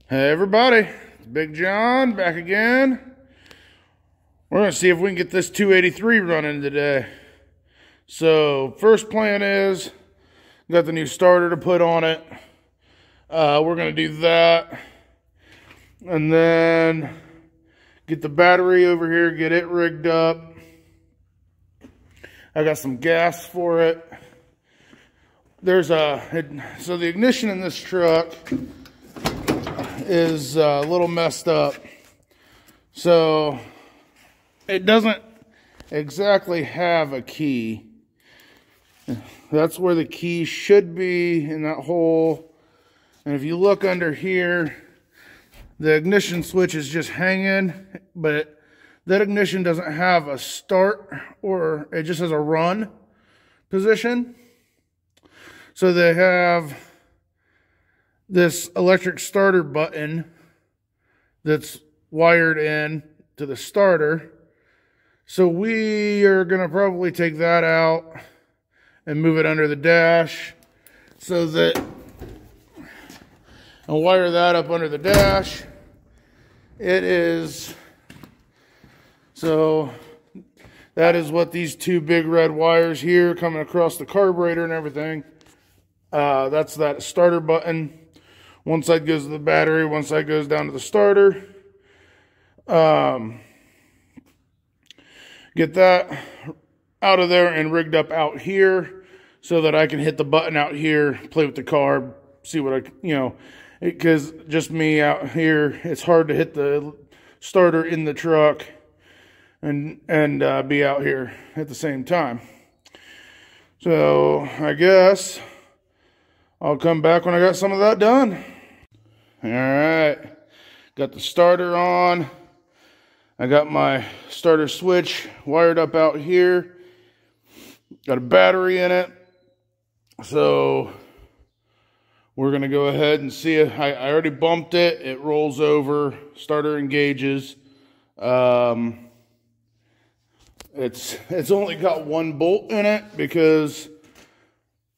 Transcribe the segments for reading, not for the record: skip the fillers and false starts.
Hey everybody, it's Big John back again. We're going to see if we can get this 283 running today. So first plan is, got the new starter to put on it. We're going to do that. And then get the battery over here, get it rigged up. I got some gas for it. So the ignition in this truck is a little messed up. So it doesn't exactly have a key. That's where the key should be, in that hole. And if you look under here, the ignition switch is just hanging, but that ignition doesn't have a start, or it just has a run position. So they have this electric starter button that's wired in to the starter. So we are going to probably take that out and move it under the dash, so that I'll wire that up under the dash. So that is what these two big red wires here coming across the carburetor and everything. That's that starter button. One side goes to the battery, one side goes down to the starter. Get that out of there and rigged up out here so that I can hit the button out here, play with the carb, see what because just me out here, it's hard to hit the starter in the truck and be out here at the same time. So I guess I'll come back when I got some of that done. All right, got the starter on. I got my starter switch wired up out here. Got a battery in it. So we're gonna go ahead and see it. I already bumped it. It rolls over, starter engages. It's only got one bolt in it because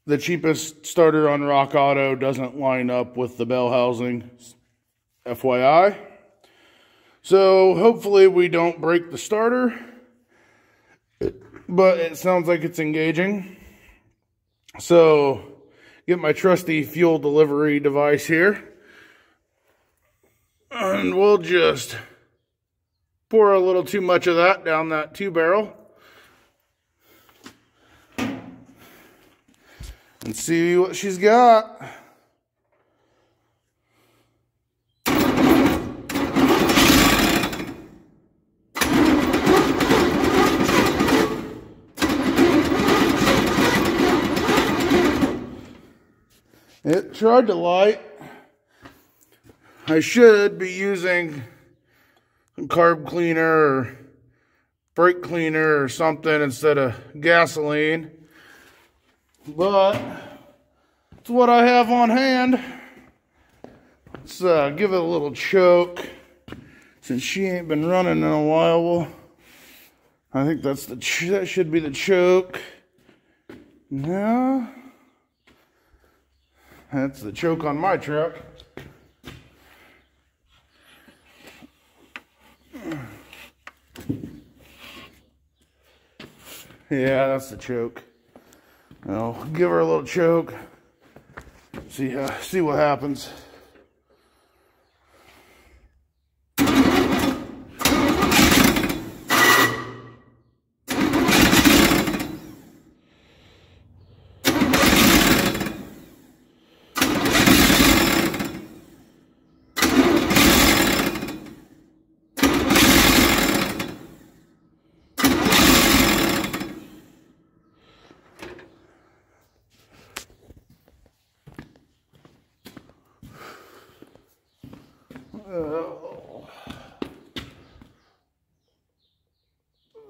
the cheapest starter on Rock Auto doesn't line up with the bell housing, FYI. So hopefully we don't break the starter, but it sounds like it's engaging. So get my trusty fuel delivery device here, and we'll just pour a little too much of that down that 2-barrel. And see what she's got. It tried to light. I should be using some carb cleaner or brake cleaner or something instead of gasoline. But it's what I have on hand. Let's give it a little choke. Since she ain't been running in a while, I think that should be the choke. No, that's the choke on my truck. Yeah, that's the choke. I'll give her a little choke. See what happens.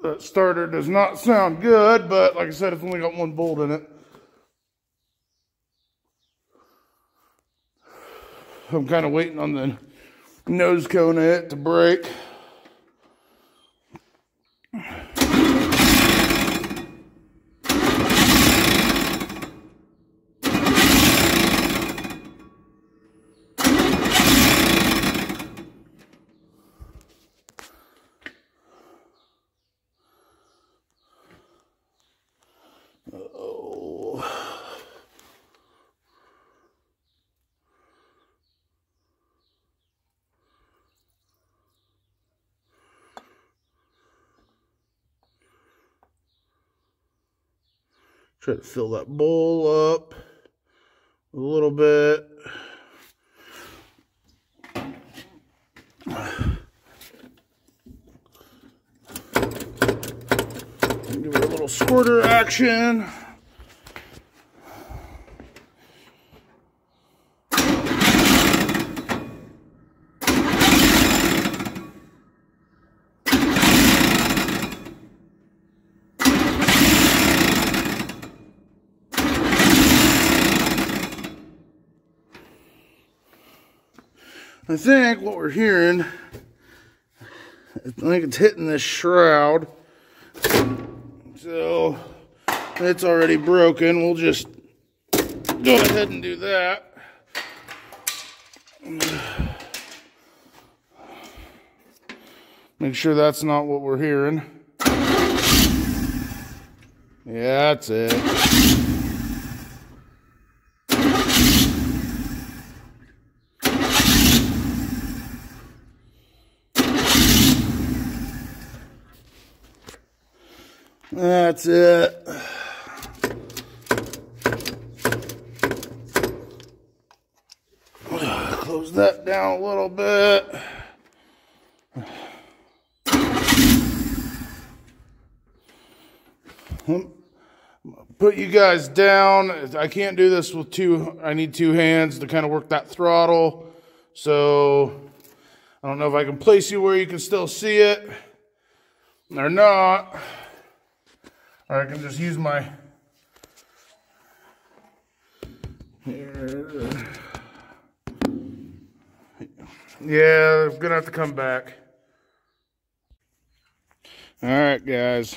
That starter does not sound good, but like I said, it's only got one bolt in it. I'm kind of waiting on the nose cone of it to break. Try to fill that bowl up a little bit. Give it a little squirter action. I think what we're hearing, I think it's hitting this shroud. So it's already broken. We'll just go ahead and do that. Make sure that's not what we're hearing. Yeah, that's it. That's it. Close that down a little bit. Put you guys down. I can't do this with two. I need two hands to kind of work that throttle. So I don't know if I can place you where you can still see it or not. Or I can just use my... Yeah, I'm gonna have to come back. Alright, guys.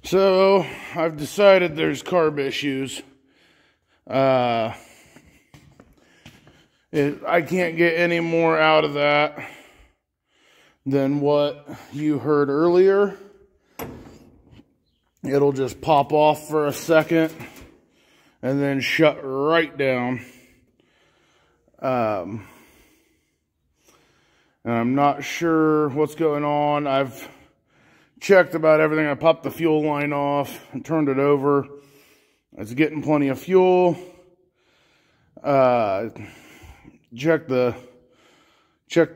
So, I've decided there's carb issues. I can't get any more out of that than what you heard earlier. It'll just pop off for a second and then shut right down. And I'm not sure what's going on. I've checked about everything. I popped the fuel line off and turned it over. It's getting plenty of fuel. Check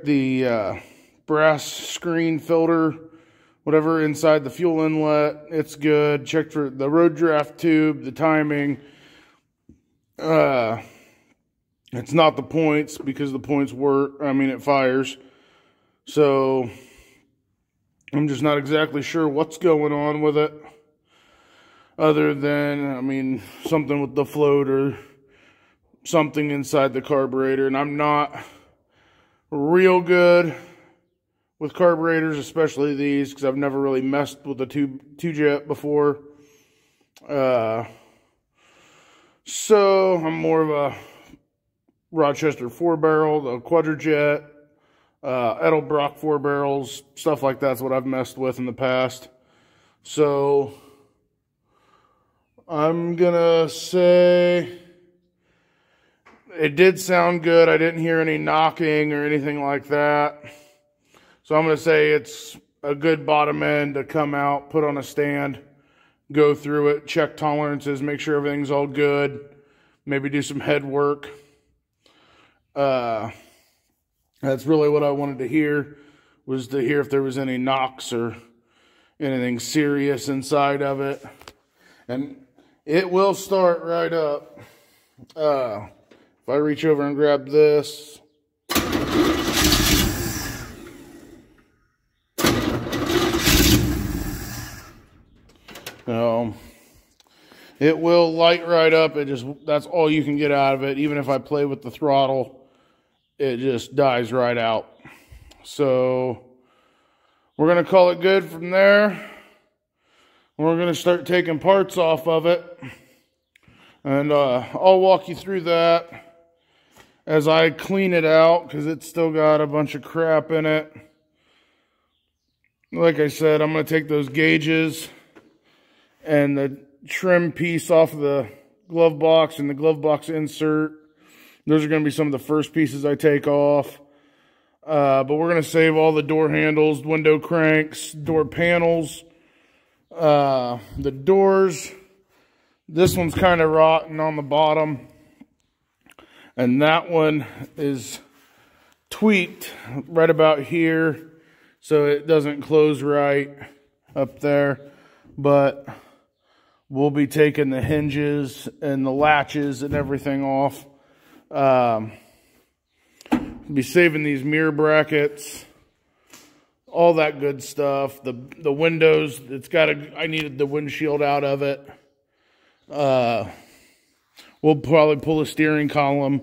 the brass screen filter, whatever inside the fuel inlet. It's good. Checked for the road draft tube, the timing. It's not the points, because the points work. I mean, it fires. So I'm just not exactly sure what's going on with it, other than, I mean, something with the float or something inside the carburetor. And I'm not real good with carburetors, especially these, because I've never really messed with a two-jet before. So I'm more of a Rochester 4-barrel, the Quadrajet, Edelbrock 4 barrels, stuff like that's what I've messed with in the past. So I'm gonna say it did sound good. I didn't hear any knocking or anything like that. So I'm gonna say it's a good bottom end to come out, put on a stand, go through it, check tolerances, make sure everything's all good, maybe do some head work. That's really what I wanted to hear, was to hear if there was any knocks or anything serious inside of it. And it will start right up. If I reach over and grab this. It will light right up. That's all you can get out of it. Even if I play with the throttle, it just dies right out. So we're going to call it good from there. We're going to start taking parts off of it. And I'll walk you through that as I clean it out, because it's still got a bunch of crap in it. Like I said, I'm going to take those gauges and the trim piece off of the glove box and the glove box insert. Those are going to be some of the first pieces I take off. But we're going to save all the door handles, window cranks, door panels. The doors, This one's kind of rotten on the bottom. And that one is tweaked right about here, so it doesn't close right up there. But we'll be taking the hinges and the latches and everything off. Be saving these mirror brackets, all that good stuff. The windows, I needed the windshield out of it. We'll probably pull a steering column,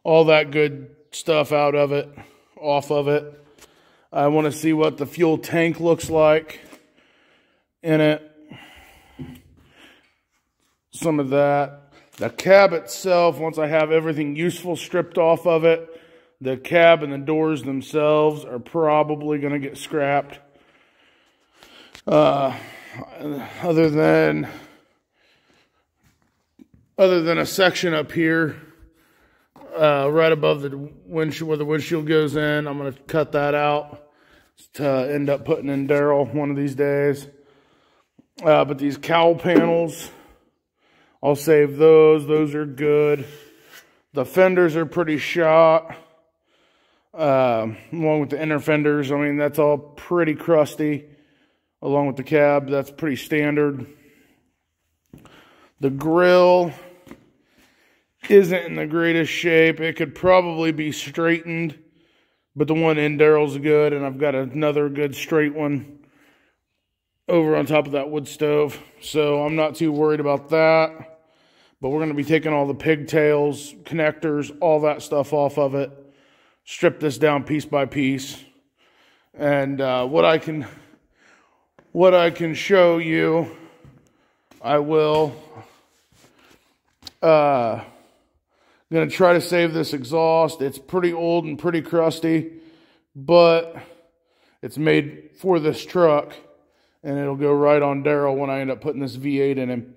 all that good stuff out of it, off of it. I want to see what the fuel tank looks like in it. Some of that. The cab itself, once I have everything useful stripped off of it, the cab and the doors themselves are probably going to get scrapped. Other than a section up here, right above the windshield, where the windshield goes in, I'm going to cut that out to end up putting in Daryl one of these days. But these cowl panels, I'll save those. Those are good. The fenders are pretty shot, along with the inner fenders. I mean, that's all pretty crusty. Along with the cab, that's pretty standard. The grill isn't in the greatest shape. It could probably be straightened, but the one in Daryl's good, and I've got another good straight one over on top of that wood stove, so I'm not too worried about that. But we're going to be taking all the pigtails, connectors, all that stuff off of it, strip this down piece by piece, and what I can show you, I will. I'm going to try to save this exhaust. It's pretty old and pretty crusty, but it's made for this truck, and it'll go right on Daryl when I end up putting this V8 in him.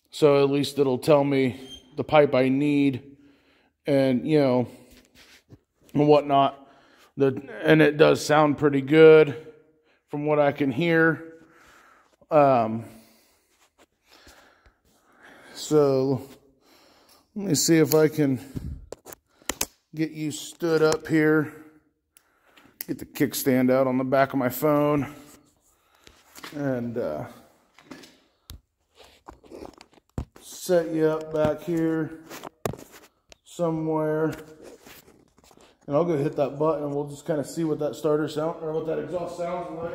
So at least it'll tell me the pipe I need and, you know, and whatnot. And it does sound pretty good from what I can hear. So let me see if I can get you stood up here. Get the kickstand out on the back of my phone. And set you up back here somewhere. And I'll go hit that button and we'll just kind of see what that starter sound, or what that exhaust sounds like.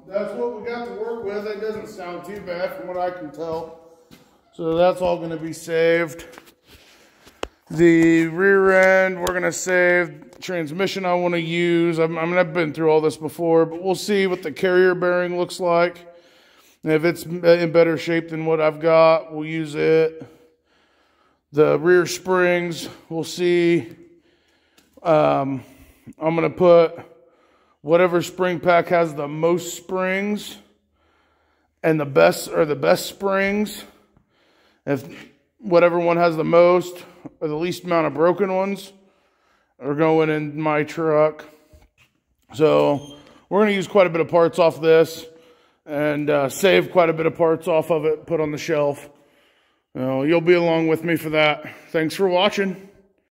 That's what we got to work with. It doesn't sound too bad from what I can tell. So that's all going to be saved. The rear end, we're going to save. Transmission I want to use. I've been through all this before, but we'll see what the carrier bearing looks like. And if it's in better shape than what I've got, we'll use it. The rear springs, we'll see. I'm going to put whatever spring pack has the most springs and the best springs. If whatever one has the most or the least amount of broken ones are going in my truck. So we're going to use quite a bit of parts off this and save quite a bit of parts off of it, put on the shelf. You know, you'll be along with me for that. Thanks for watching.